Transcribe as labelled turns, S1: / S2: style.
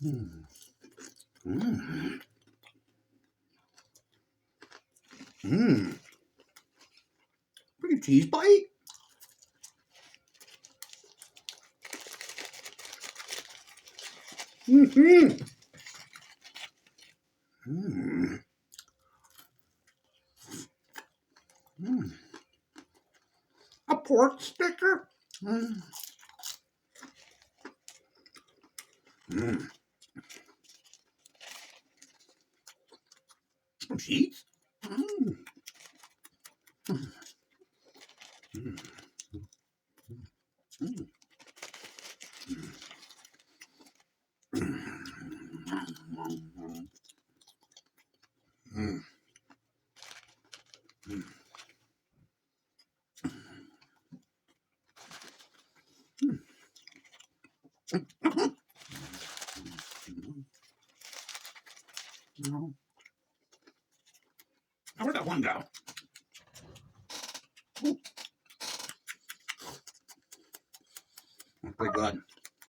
S1: Mm. Mm. Mm. Pretty cheese bite. Mm-hmm. Mm. Mm. A pork sticker. Mm. Mm. Some Sheetz. Mm. Mm. Mm. Mm. Mm. No. Where'd that one go? Ooh. That's pretty good.